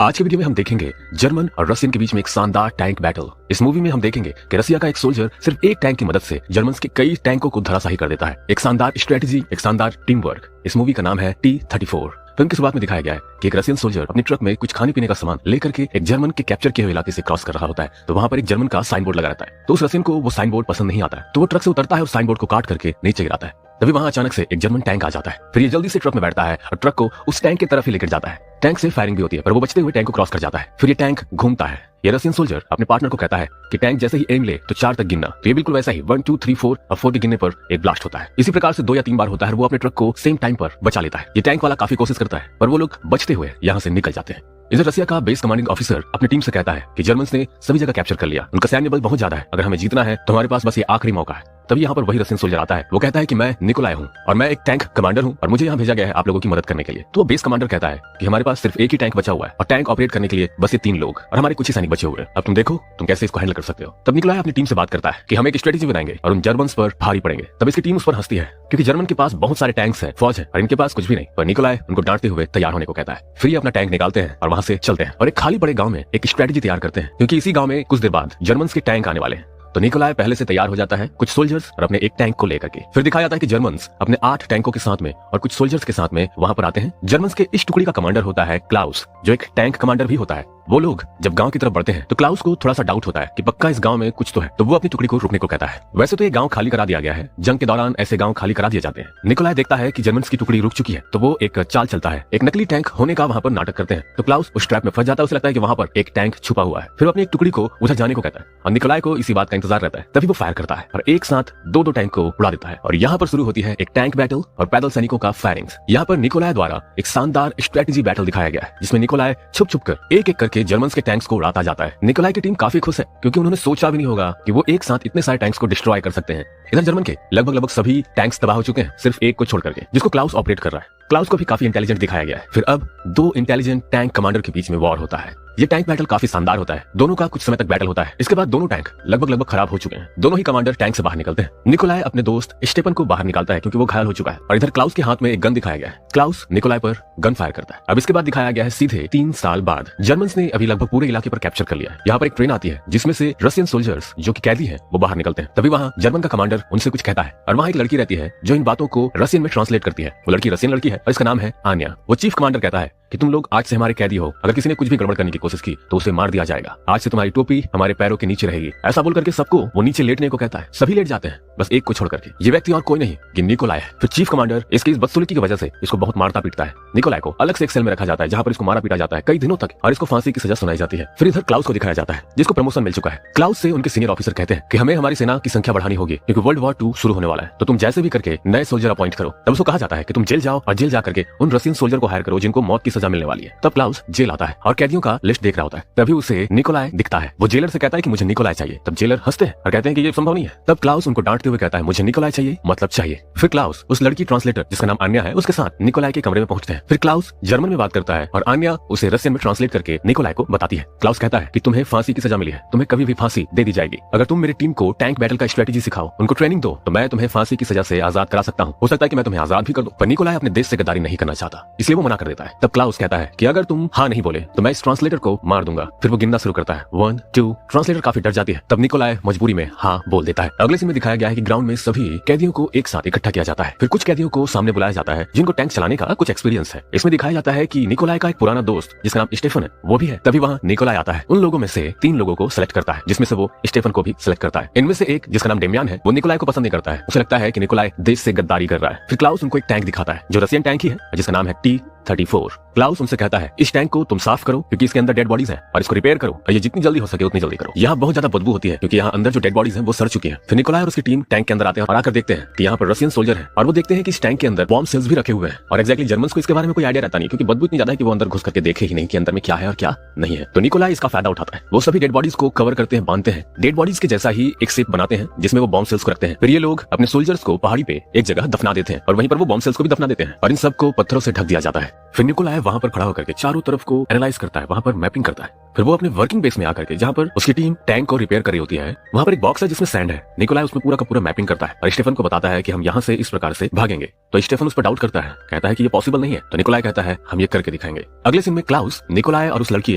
आज के वीडियो में हम देखेंगे जर्मन और रशियन के बीच में एक शानदार टैंक बैटल। इस मूवी में हम देखेंगे कि रसिया का एक सोल्जर सिर्फ एक टैंक की मदद से जर्मन के कई टैंकों को धराशायी कर देता है। एक शानदार स्ट्रेटेजी, एक शानदार टीम वर्क। इस मूवी का नाम है T-34। फिल्म की शुरुआत में दिखाया गया है कि एक रशियन सोल्जर अपने ट्रक में कुछ खाने पीने का सामान लेकर के एक जर्मन के कैप्चर किए हुए इलाके से क्रॉस कर रहा होता है। तो वहां पर एक जर्मन का साइन बोर्ड लगा रहता है। तो उस रशियन को वो साइन बोर्ड पसंद नहीं आता है, तो वो ट्रक से उतरता है और साइन बोर्ड को काट करके नीचे गिराता है। तभी वहां अचानक से एक जर्मन टैंक आ जाता है। फिर ये जल्दी से ट्रक में बैठता है और ट्रक को उस टैंक की तरफ ही लेकर जाता है। टैंक से फायरिंग भी होती है, पर वो बचते हुए टैंक को क्रॉस कर जाता है। फिर ये टैंक घूमता है। ये रशियन सोल्जर अपने पार्टनर को कहता है कि टैंक जैसे ही एम ले तो 4 तक गिनना। तो ये बिल्कुल वैसा ही 1 2 3 4 और 4 के गिनने पर एक ब्लास्ट होता है। इसी प्रकार से 2 या 3 बार होता है। वो अपने ट्रक को सेम टाइम पर बचा लेता है। ये टैंक वाला काफी कोशिश करता है, पर वो लोग बचते हुए यहाँ से निकल जाते हैं। इधर रसिया का बेस कमांडिंग ऑफिसर अपनी टीम से कहता है कि जर्मन्स ने सभी जगह कैप्चर कर लिया, उनका सैन्य बल बहुत ज्यादा है, अगर हमें जीतना है तो हमारे पास बस ये आखिरी मौका है। तभी यहाँ पर वही रशियन सोल्जर आता है। वो कहता है कि मैं निकोलाई हूँ और मैं एक टैंक कमांडर हूँ और मुझे यहाँ भेजा गया है आप लोगों की मदद करने के लिए। तो वो बेस कमांडर कहता है कि हमारे पास सिर्फ एक ही टैंक बचा हुआ है और टैंक ऑपरेट करने के लिए बस ये 3 लोग और हमारे कुछ ही सैनिक बचे हुए हैं। अब तुम देखो तुम कैसे इसको हैंडल कर सकते हो। तब निकोलाई अपनी टीम से बात करता है कि हम एक स्ट्रेटेजी बनाएंगे और उन जर्मन्स पर भारी पड़ेंगे। तब इसकी टीम उस पर हंसती है क्योंकि जर्मन के पास बहुत सारे टैंक्स हैं, फौज है और इनके पास कुछ भी नहीं। पर निकोलाई उनको डांटते हुए तैयार होने को कहता है। फिर ये अपना टैंक निकालते हैं और वहां से चलते हैं और एक खाली पड़े गांव में एक स्ट्रेटेजी तैयार करते हैं, क्योंकि इसी गांव में कुछ देर बाद जर्मन्स के टैंक आने वाले हैं। तो निकोलाई पहले से तैयार हो जाता है कुछ सोल्जर्स और अपने एक टैंक को लेकर के। फिर दिखाया जाता है कि जर्मन्स अपने 8 टैंकों के साथ में और कुछ सोल्जर्स के साथ में वहां पर आते हैं। जर्मन्स के इस टुकड़ी का कमांडर होता है क्लाउस, जो एक टैंक कमांडर भी होता है। वो लोग जब गांव की तरफ बढ़ते हैं तो क्लाउस को थोड़ा सा डाउट होता है कि पक्का इस गांव में कुछ तो है, तो वो अपनी टुकड़ी को रुकने को कहता है। वैसे तो ये गांव खाली करा दिया गया है, जंग के दौरान ऐसे गांव खाली करा दिए जाते हैं। निकोलाई देखता है कि जर्मन्स की टुकड़ी रुक चुकी है, तो वो एक चाल चलता है, एक नकली टैंक होने का वहां पर नाटक करते हैं। तो क्लाउस उस ट्रैप में फंस जाता है। उसे लगता है कि वहां पर एक टैंक छुपा हुआ है। फिर वो अपनी एक टुकड़ी को उधर जाने को कहता है और निकोलाई को इसी बात का इंतजार रहता है। तभी वो फायर करता है और एक साथ 2 टैंक को उड़ा देता है और यहाँ पर शुरू होती है एक टैंक बैटल और पैदल सैनिकों का फायरिंग। यहाँ पर निकोलाई द्वारा एक शानदार स्ट्रेटेजी बैटल दिखाया गया है, जिसमें निकोलाई छुप छुप कर एक एक करके जर्मन्स के टैंक्स को उड़ाता जाता है। निकोलाई की टीम काफी खुश है क्योंकि उन्होंने सोचा भी नहीं होगा कि वो एक साथ इतने सारे टैंक्स को डिस्ट्रॉय कर सकते हैं। इधर जर्मन के लगभग सभी टैंक्स तबाह हो चुके हैं, सिर्फ एक को छोड़ करके, जिसको क्लाउस ऑपरेट कर रहा है। क्लाउस को भी काफी इंटेलिजेंट दिखाया गया है। फिर अब 2 इंटेलिजेंट टैंक कमांडर के बीच में वॉर होता है। ये टैंक बैटल काफी शानदार होता है। दोनों का कुछ समय तक बैटल होता है। इसके बाद दोनों टैंक लगभग खराब हो चुके हैं। दोनों ही कमांडर टैंक से बाहर निकलते हैं। निकोलाई अपने दोस्त स्टेफन को बाहर निकालता है क्योंकि वो घायल हो चुका है और इधर क्लाउस के हाथ में एक गन दिखाया गया है। क्लाउस निकोलाई पर गन फायर करता है। अब इसके बाद दिखाया गया है सीधे 3 साल बाद जर्मन्स ने अभी लगभग पूरे इलाके पर कैप्चर कर लिया है। यहाँ पर एक ट्रेन आती है जिसमें से रशियन सोल्जर्स जो कि कैदी हैं वो बाहर निकलते हैं। तभी वहाँ जर्मन का कमांडर उनसे कुछ कहता है और वहाँ एक लड़की रहती है जो इन बातों को रशियन में ट्रांसलेट करती है। वो लड़की रशियन लड़की है और इसका नाम है आन्या। वो चीफ कमांडर कहता है कि तुम लोग आज से हमारे कैदी हो, अगर किसी ने कुछ भी गड़बड़ करने की कोशिश की तो उसे मार दिया जाएगा। आज से तुम्हारी टोपी हमारे पैरों के नीचे रहेगी। ऐसा बोल करके सबको वो नीचे लेटने को कहता है। सभी लेट जाते हैं बस एक को छोड़ करके। ये व्यक्ति और कोई नहीं कि निकोलाई है। फिर चीफ कमांडर इसकी इस बदसलूकी की वजह से इसको बहुत मारता पीटता है। निकोलाई को अलग से एक सेल में रखा जाता है जहाँ पर इसको मारा पीटा जाता है कई दिनों तक और इसको फांसी की सजा सुनाई जाती है। फिर इधर क्लाउस को दिखाया जाता है जिसको प्रमोशन मिल चुका है। क्लाउस से उनके सीनियर ऑफिसर कहते हैं कि हमें हमारी सेना की संख्या बढ़ानी होगी क्योंकि वर्ल्ड वॉर 2 शुरू होने वाला है, तो तुम जैसे भी करके नए सोल्जर अपॉइंट करो। तब उसको कहा जाता है कि तुम जेल जाओ और जेल जा करके उन रशियन सोल्जर को हायर करो जिनको मौत की सजा मिलने वाली है। तब क्लाउस जेल आता है और कैदियों का लिस्ट देख रहा होता है। तभी उसे निकोलाई दिखता है। वो जेलर से कहता है कि मुझे निकोलाई चाहिए। तब जेलर हंसते हैं और कहते हैं कि ये संभव नहीं है। तब क्लाउस उनको डांटते हुए कहता है मुझे निकोलाई चाहिए मतलब चाहिए। फिर क्लाउस उस लड़की ट्रांसलेटर जिसका नाम आन्या है उसके साथ निकोलाई के कमरे में पहुंचते हैं। फिर क्लाउस जर्मन में बात करता है और आन्या उसे रशियन में ट्रांसलेट करके निकोलाई को बताती है। क्लाउस कहता है कि तुम्हें फांसी की सजा मिली है, तुम्हें कभी भी फांसी दे दी जाएगी। अगर तुम मेरी टीम को टैंक बैटल का स्ट्रेटेजी सिखाओ, उनको ट्रेनिंग दो, तो मैं तुम्हें फांसी की सजा से आजाद करा सकता हूँ। हो सकता है कि मैं तुम्हें आजाद भी कर दूं। पर निकोलाई अपने देश से गद्दारी नहीं करना चाहता, इसलिए वो मना कर देता है। तब क्लाउस कहता है कि अगर तुम हाँ नहीं बोले तो मैं इस ट्रांसलेटर को मार दूंगा। फिर वो गिनना शुरू करता है 1 2। ट्रांसलेटर काफी डर जाती है। तब निकोलाई मजबूरी में हाँ बोल देता है। अगले सीन में दिखाया गया है कि ग्राउंड में सभी कैदियों को एक साथ इकट्ठा किया जाता है। फिर कुछ कैदियों को सामने बुलाया जाता है जिनको टैंक चलाने का कुछ एक्सपीरियंस है। इसमें दिखाया जाता है कि निकोलाई का एक पुराना दोस्त जिसका नाम स्टेफन है वो भी है। तभी वहाँ निकोलाई आता है। उन लोगों में से 3 लोगों को सिलेक्ट करता है जिसमें से वो स्टेफन को भी सिलेक्ट करता है। इनमें से एक जिसका नाम डेमियान है वो निकोलाई को पसंद नहीं करता है। उसे लगता है कि निकोलाई देश से गद्दारी कर रहा है। फिर क्लाउस उनको एक टैंक दिखाता है जो रशियन टैंक ही है जिसका नाम है T-34। क्लाउस उनसे कहता है इस टैंक को तुम साफ करो क्योंकि इसके अंदर डेड बॉडीज हैं और इसको रिपेयर करो और ये जितनी जल्दी हो सके उतनी जल्दी करो। यहाँ बहुत ज्यादा बदबू होती है क्योंकि यहाँ अंदर जो डेड बॉडीज हैं वो सड़ चुकी हैं। फिर निकोलाई और उसकी टीम टैंक के अंदर आते हैं और आकर देखते हैं कि यहाँ पर रशियन सोल्जर है और वो देखते हैं कि इस टैंक के अंदर बॉम्ब सेल्स भी रखे हुए हैं और एक्जैक्टली जर्मन्स को इसके बारे में कोई आइडिया रहता नहीं क्योंकि बदबू इतनी ज्यादा है कि वो अंदर घुस करके देखे ही नहीं कि अंदर में क्या है और क्या नहीं है। तो निकोलाई इसका फायदा उठाता है। वो सभी डेड बॉडीज को कवर करते हैं, बांधते हैं, डेड बॉडीज के जैसा ही एक शेप बनाते हैं जिसमें वो बॉम्ब सेल्स को रखते हैं। फिर ये लोग अपने सोल्जर्स को पहाड़ी पे एक जगह दफना देते हैं और वहीं पर वो बॉम्ब सेल्स को भी दफना देते हैं और इन सबको पत्थरों से ढक दिया जाता है। फिर निकोलाई वहां पर खड़ा होकर के चारों तरफ को एनालाइज करता है, वहां पर मैपिंग करता है फिर वो अपने वर्किंग बेस में आकर के जहाँ पर उसकी टीम टैंक को रिपेयर कर रही होती है, वहाँ पर एक बॉक्स है जिसमें सैंड है। निकोलाई उसमें पूरा का पूरा मैपिंग करता है और स्टेफन को बताता है कि हम यहाँ से इस प्रकार से भागेंगे। तो स्टेफन उस पर डाउट करता है, कहता है कि ये पॉसिबल नहीं है। तो निकोलाई कहता है हम ये करके दिखाएंगे। अगले सीन में क्लाउस निकोलाई और उस लड़की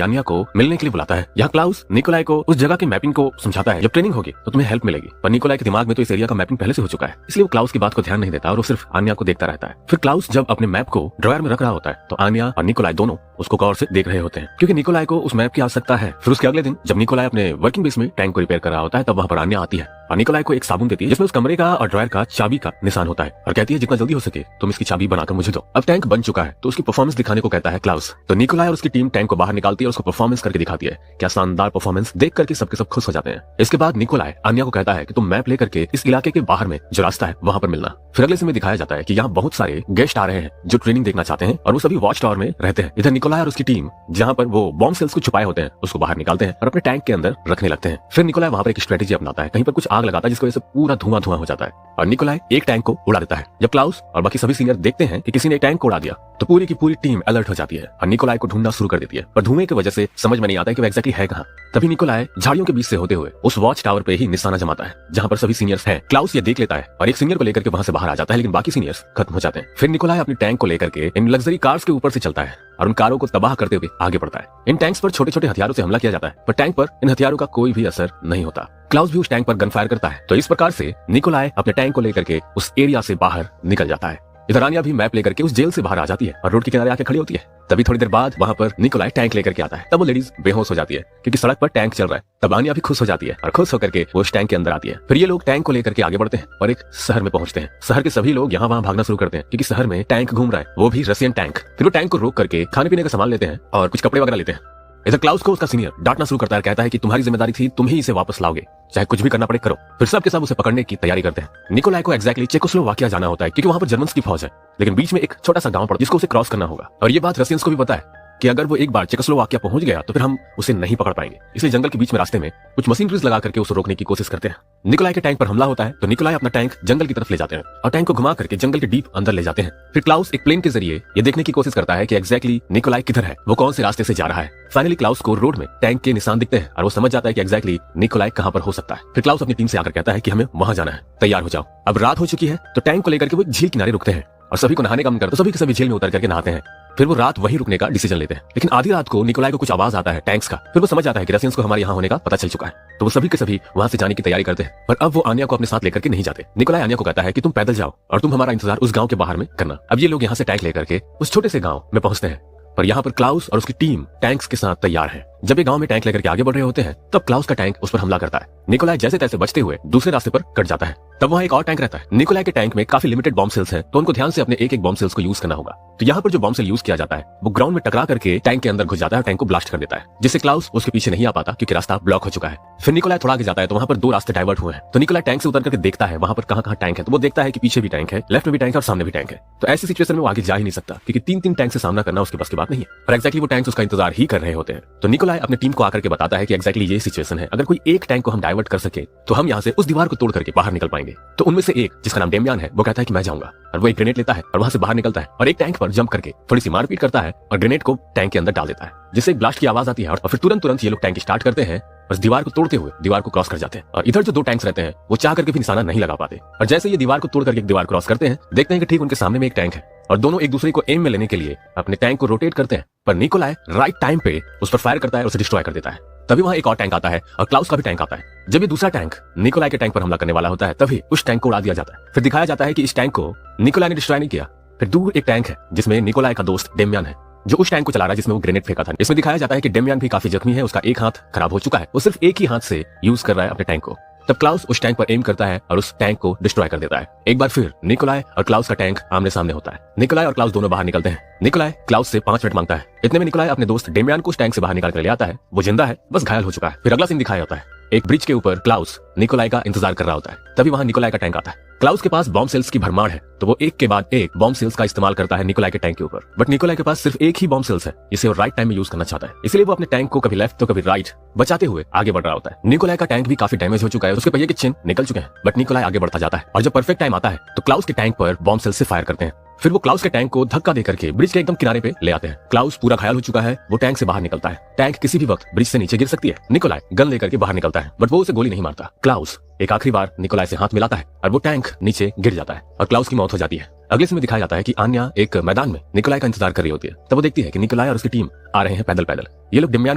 आनिया को मिलने के लिए बुलाता है। यहाँ क्लाउस निकोलाई को उस जगह की मैपिंग को समझाता है, जब ट्रेनिंग होगी तो तुम्हें हेल्प मिलेगी। पर निकोलाई के दिमाग में तो इस एरिया का मैपिंग पहले से हो चुका है, इसलिए वो क्लाउस की बात को ध्यान नहीं देता और वो सिर्फ आनिया को देखता रहता है। फिर क्लाउस जब अपने मैप को ड्रॉयर में रख रहा होता है तो आनिया और निकोलाई दोनों उसको गौर से देख रहे होते हैं, क्योंकि निकोलाई को उस मैप की आवश्यकता है। फिर उसके अगले दिन जब निकोलाई अपने वर्किंग बेस में टैंक को रिपेयर कर रहा होता है तब वहाँ पर आनिया आती है और निकोलाई को एक साबुन देती है जिसमें उस कमरे का और ड्रॉयर का चाबी का निशान होता है और कहती है जितना जल्दी हो सके तुम इसकी चाबी बनाकर मुझे दो। अब टैंक बन चुका है तो उसकी परफॉर्मेंस दिखाने को कहता है क्लाउस। तो निकोलाई और उसकी टीम टैंक को बाहर निकालती है और उसको परफॉर्मेंस करके दिखाती है। क्या शानदार परफॉर्मेंस देख करके सबके सब खुश हो जाते हैं। इसके बाद निकोलाई आनिया को कहता है कि तुम मैप लेकर के इस इलाके के बाहर में जो रास्ता है वहां पर मिलना। फिर अगले समय दिखाया जाता है कि यहाँ बहुत सारे गेस्ट आ रहे हैं जो ट्रेनिंग देखना चाहते हैं और वो सभी वॉच टावर में रहते हैं। इधर निकोलाई और उसकी टीम जहाँ पर वो बॉम्ब सेल्स को छुपाए होते हैं उसको बाहर निकालते हैं और अपने टैंक के अंदर रखने लगते हैं। फिर निकोलाई वहां पर एक स्ट्रेटेजी अपनाता है, कहीं पर कुछ आग लगाता है जिसकी वजह से पूरा धुआं धुआं हो जाता है और निकोलाई एक टैंक को उड़ा देता है। जब क्लाउस और बाकी सभी सीनियर देखते हैं कि किसी ने टैंक को उड़ा दिया तो पूरी की पूरी टीम अलर्ट हो जाती है और निकोलाई को ढूंढना शुरू कर देती है, पर धुएं की वजह से समझ में नहीं आता है कि वो एग्जैक्टली है कहाँ। तभी निकोलाई झाड़ियों के बीच से होते हुए उस वॉच टावर पे ही निशाना जमाता है जहाँ पर सभी सीनियर्स हैं। क्लाउस ये देख लेता है और एक सीनियर को लेकर के वहां से बाहर आ जाता है, लेकिन बाकी सीनियर्स खत्म हो जाते हैं। फिर निकोलाई अपनी टैंक को लेकर के इन लग्जरी कार्स के ऊपर से चलता है और उन कारों को तबाह करते हुए आगे बढ़ता है। इन टैंक्स पर छोटे छोटे हथियारों से हमला किया जाता है, पर टैंक पर इन हथियारों का कोई भी असर नहीं होता। क्लाउस भी उस टैंक पर गन फायर करता है। तो इस प्रकार से निकोलाई अपने टैंक को लेकर के उस एरिया से बाहर निकल जाता है। इधर आनिया भी मैप लेकर के उस जेल से बाहर आ जाती है और रोड के किनारे आके खड़ी होती है। तभी थोड़ी देर बाद वहां पर निकोलाई टैंक लेकर के आता है। तब वो लेडीज बेहोश हो जाती है क्योंकि सड़क पर टैंक चल रहा है। तब आनिया भी खुश हो जाती है और खुश होकर के वो उस टैंक के अंदर आती है। फिर ये लोग टैंक को लेकर के आगे बढ़ते हैं और एक शहर में पहुंचते हैं। शहर के सभी लोग यहाँ वहाँ भागना शुरू करते हैं क्योंकि शहर में टैंक घूम रहा है, वो भी रशियन टैंक। फिर वो टैंक को रोक करके खाने पीने का सामान लेते हैं और कुछ कपड़े वगैरह लेते हैं। इधर क्लाउस को उसका सीनियर डांटना शुरू करता है, कहता है कि तुम्हारी जिम्मेदारी थी, तुम ही इसे वापस लाओगे, चाहे कुछ भी करना पड़े करो। फिर सब के सब उसे पकड़ने की तैयारी करते हैं। निकोलाई को एक्जैक्टली चेकोस्लोवाकिया जाना होता है क्योंकि वहां पर जर्मन्स की फौज है, लेकिन बीच में एक छोटा सा गांव पड़ता है जिसको उसे क्रॉस करना होगा और ये बात रशियंस को भी पता है कि अगर वो एक बार चेकोस्लोवाकिया पहुंच गया तो फिर हम उसे नहीं पकड़ पाएंगे। इसलिए जंगल के बीच में रास्ते में कुछ मशीनरीज लगा करके उसे रोकने की कोशिश करते हैं। निकोलाई के टैंक पर हमला होता है तो निकोलाई अपना टैंक जंगल की तरफ ले जाते हैं और टैंक को घुमा करके जंगल के डीप अंदर ले जाते हैं। फिर क्लाउस एक प्लेन के जरिए ये देखने की कोशिश करता है कि एक्जैक्टली निकोलाई किधर है, वो कौन से रास्ते से जा रहा है। फाइनली क्लाउस को रोड में टैंक के निशान दिखते हैं और वो समझ जाता है कि एक्जैक्टली निकोलाई कहां पर हो सकता है। फिर क्लाउस अपनी टीम से आकर कहता है कि हमें वहां जाना है, तैयार हो जाओ। अब रात हो चुकी है तो टैंक को लेकर के वो झील किनारे रुकते हैं और सभी को नहाने का मन करता है तो सभी के सभी झील में उतर करके नहाते हैं। फिर वो रात वहीं रुकने का डिसीजन लेते हैं, लेकिन आधी रात को निकोलाई को कुछ आवाज आता है टैंक्स का। फिर वो समझ जाता है कि रशियंस को हमारे यहाँ होने का पता चल चुका है, तो वो सभी के सभी वहां से जाने की तैयारी करते हैं। पर अब वो आनिया को अपने साथ लेकर के नहीं जाते। निकोलाई आनिया को कहता है कि तुम पैदल जाओ और तुम हमारा इंतजार उस गांव के बाहर में करना। अब ये लोग यहाँ से टैंक लेकर के उस छोटे से गाँव में पहुंचते हैं, पर यहाँ पर क्लाउस और उसकी टीम टैंक्स के साथ तैयार है। जब ये गांव में टैंक लेकर के आगे बढ़ रहे होते हैं तब क्लाउस का टैंक उस पर हमला करता है। निकोलाई जैसे तैसे बचते हुए दूसरे रास्ते पर कट जाता है। तब वहाँ एक और टैंक रहता है। निकोलाई के टैंक में काफी लिमिटेड बॉम्ब सेल्स हैं, तो उनको ध्यान से अपने एक एक बॉम्ब सेल्स को यूज करना होगा। तो यहाँ पर जो बॉम्ब सेल यूज किया जाता है वो ग्राउंड में टकरा करके टैंक के अंदर घुस जाता है और टैंक को ब्लास्ट कर देता है, जिससे क्लाउस उसके पीछे नहीं आ पाता क्योंकि रास्ता ब्लॉक हो चुका है। फिर निकोलाई थोड़ा आगे जाता है तो वहाँ पर दो रास्ते डाइवर्ट हुए हैं। तो निकोलाई टैंक से उतर करके देखता है वहाँ पर कहाँ टैंक है, तो वो देखता है कि पीछे भी टैंक है, लेफ्ट में भी टैंक है और सामने भी टैंक है। तो ऐसी सिचुएशन में वो आगे जा ही नहीं सकता क्योंकि तीन टैंक से सामना करना उसके पास की बात नहीं है और एक्जैक्टली वो टैंक्स उसका इंतजार ही कर रहे होते हैं। तो निकोलाई अपनी टीम को आकर के बताता है कि एक्जैक्टली ये सिचुएशन है, अगर कोई एक टैंक को हम डाइवर्ट कर सके तो हम यहाँ से उस दीवार को तोड़ करके बाहर निकल पाएंगे। तो उनमें से एक जिसका नाम डेमियान है वो कहता है कि मैं जाऊंगा और वो एक ग्रेनेड लेता है और वहां से बाहर निकलता है और एक टैंक पर जंप करके थोड़ी सी मारपीट करता है और ग्रेनेड को टैंक के अंदर डाल देता है, जिससे एक ब्लास्ट की आवाज आती है और फिर तुरंत ये लोग टैंक स्टार्ट करते हैं, बस दीवार को तोड़ते हुए दीवार को क्रॉस कर जाते हैं। और इधर जो दो टैंक्स रहते हैं वो चाह करके भी निशाना नहीं लगा पाते और जैसे ये दीवार को तोड़ करके एक दीवार क्रॉस करते हैं देखते हैं कि ठीक उनके सामने में एक टैंक है और दोनों एक दूसरे को एम में लेने के लिए अपने टैंक को रोटेट करते हैं, पर निकोलाई राइट टाइम पे उस पर फायर करता है और उसे डिस्ट्रॉय कर देता है। तभी वहां एक और टैंक आता है और क्लाउस का भी टैंक आता है। जब ये दूसरा टैंक निकोलाई के टैंक पर हमला करने वाला होता है तभी उस टैंक को उड़ा दिया जाता है। फिर दिखाया जाता है कि इस टैंक को निकोलाई ने डिस्ट्रॉय नहीं किया। फिर दूर एक टैंक है जिसमें निकोलाई का दोस्त डेमियान है जो उस टैंक को चला रहा है जिसमें वो ग्रेनेड फेंका था। इसमें दिखाया जाता है कि डेमियान भी काफी जख्मी है, उसका एक हाथ खराब हो चुका है, वो सिर्फ एक ही हाथ से यूज कर रहा है अपने टैंक को। तब क्लाउस उस टैंक पर एम करता है और उस टैंक को डिस्ट्रॉय कर देता है। एक बार फिर निकोलाई और क्लाउस का टैंक आमने सामने होता है। निकोलाई और क्लाउस दोनों बाहर निकलते हैं। निकोलाई क्लाउस से 5 मिनट मांगता है। इतने में निकोलाई अपने दोस्त डेमियान को उस टैंक से बाहर निकाल कर ले आता है। वो जिंदा है, बस घायल हो चुका है। फिर अगला सीन दिखाया होता है, एक ब्रिज के ऊपर क्लाउस निकोलाई का इंतजार कर रहा होता है। तभी वहां निकोलाई का टैंक आता है। क्लाउस के पास बॉम्ब सेल्स की भरमार है, तो वो एक के बाद एक बॉम्ब सेल्स का इस्तेमाल करता है निकोलाई के टैंक के ऊपर। बट निकोलाई के पास सिर्फ एक ही बॉम्ब सेल्स है, इसे वो राइट टाइम में यूज करना चाहता है, इसलिए वो अपने टैंक को कभी लेफ्ट तो कभी राइट बचाते हुए आगे बढ़ रहा होता है। निकोलाई का टैंक भी काफी डैमेज हो चुका है, उसके पहिए के चिन्ह निकल चुके हैं, बट निकोलाई आगे बढ़ता जाता है और जब परफेक्ट टाइम आता है तो क्लाउस के टैंक पर बॉम्ब सेल्स से फायर करते हैं। फिर वो क्लाउस के टैंक को धक्का देकर के ब्रिज के एकदम किनारे पे ले आते हैं। क्लाउस पूरा घायल हो चुका है, वो टैंक से बाहर निकलता है। टैंक किसी भी वक्त ब्रिज से नीचे गिर सकती है। निकोलाई गन लेकर के बाहर निकलता है, बट वो उसे गोली नहीं मारता। क्लाउस एक आखिरी बार निकोलाई से हाथ मिलाता है और वो टैंक नीचे गिर जाता है और क्लाउस की मौत हो जाती है। अगले समय दिखाया जाता है कि आन्या एक मैदान में निकोलाई का इंतजार कर रही होती है। तब वो देखती है कि निकोलाई और उसकी टीम आ रहे हैं पैदल पैदल। ये लोग डिम्यान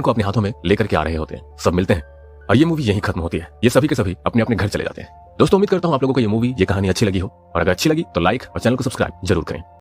को अपने हाथों में लेकर के आ रहे होते हैं। सब मिलते हैं और ये मूवी यहीं खत्म होती है। ये सभी के सभी अपने अपने घर चले जाते हैं। दोस्तों, उम्मीद करता हूँ आप लोगों को ये मूवी, ये कहानी अच्छी लगी हो, और अगर अच्छी लगी तो लाइक और चैनल को सब्सक्राइब जरूर करें।